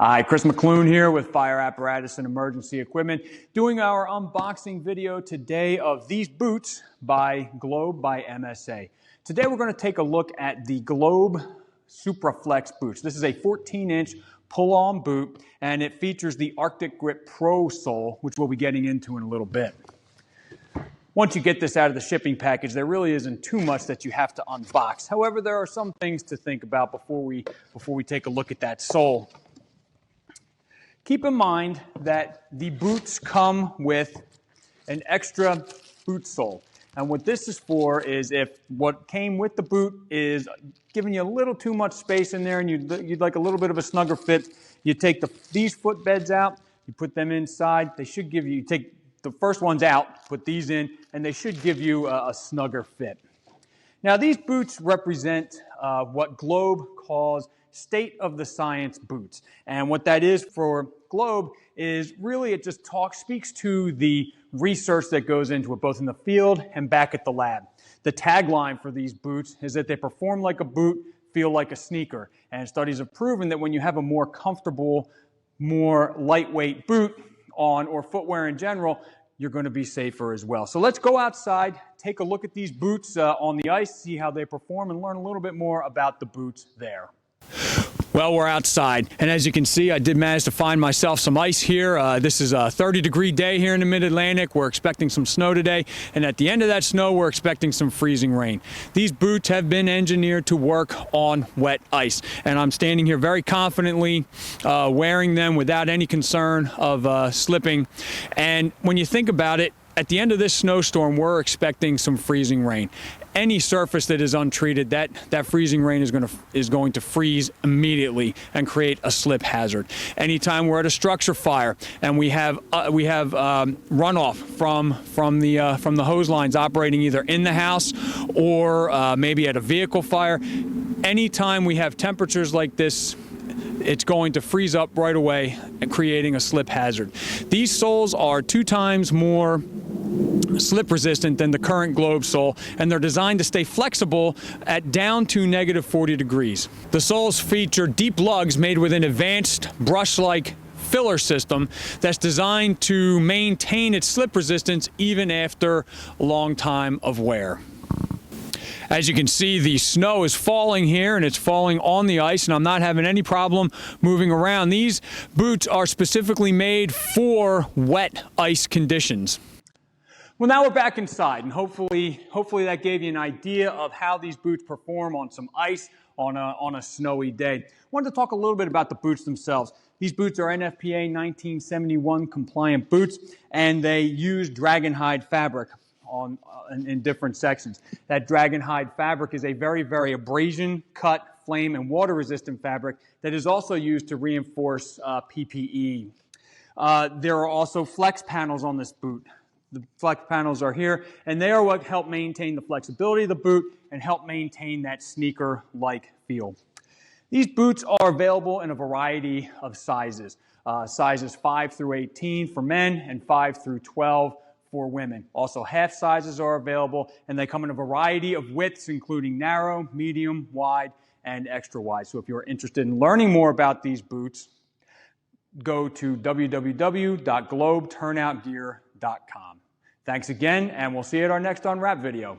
Hi, Chris McClune here with Fire Apparatus and Emergency Equipment, doing our unboxing video today of these boots by Globe by MSA. Today we're going to take a look at the Globe Supraflex boots. This is a 14-inch pull-on boot, and it features the Arctic Grip Pro sole, which we'll be getting into in a little bit. Once you get this out of the shipping package, there really isn't too much that you have to unbox. However, there are some things to think about before we take a look at that sole. Keep in mind that the boots come with an extra boot sole. And what this is for is if what came with the boot is giving you a little too much space in there and you'd like a little bit of a snugger fit, you take these footbeds out, you put them inside. They should give you take the first ones out, put these in, and they should give you a snugger fit. Now, these boots represent what Globe calls state-of-the-science boots. And what that is for Globe is really it just speaks to the research that goes into it, both in the field and back at the lab. The tagline for these boots is that they perform like a boot, feel like a sneaker. And studies have proven that when you have a more comfortable, more lightweight boot on, or footwear in general, you're going to be safer as well. So let's go outside, take a look at these boots on the ice, see how they perform, and learn a little bit more about the boots there. Well, we're outside, and as you can see, I did manage to find myself some ice here. This is a 30-degree day here in the Mid-Atlantic. We're expecting some snow today, and at the end of that snow, we're expecting some freezing rain. These boots have been engineered to work on wet ice, and I'm standing here very confidently wearing them without any concern of slipping. And when you think about it, at the end of this snowstorm, we're expecting some freezing rain. Any surface that is untreated, that freezing rain is going to freeze immediately and create a slip hazard. Anytime we're at a structure fire and we have runoff from the hose lines operating either in the house or maybe at a vehicle fire, anytime we have temperatures like this, it's going to freeze up right away and creating a slip hazard. These soles are 2 times more slip resistant than the current Globe sole, and they're designed to stay flexible at down to -40 degrees. The soles feature deep lugs made with an advanced brush-like filler system that's designed to maintain its slip resistance even after a long time of wear. As you can see, the snow is falling here, and it's falling on the ice, and I'm not having any problem moving around. These boots are specifically made for wet ice conditions. Well, now we're back inside, and hopefully that gave you an idea of how these boots perform on some ice on a snowy day. I wanted to talk a little bit about the boots themselves. These boots are NFPA 1971 compliant boots, and they use dragon hide fabric in different sections. That dragon hide fabric is a very, very abrasion, cut, flame, and water resistant fabric that is also used to reinforce PPE. There are also flex panels on this boot. The flex panels are here, and they are what help maintain the flexibility of the boot and help maintain that sneaker-like feel. These boots are available in a variety of sizes. Sizes 5 through 18 for men and 5 through 12 for women. Also, half sizes are available, and they come in a variety of widths, including narrow, medium, wide, and extra wide. So if you're interested in learning more about these boots, go to www.globeturnoutgear.com. Thanks again, and we'll see you at our next Unwrap video.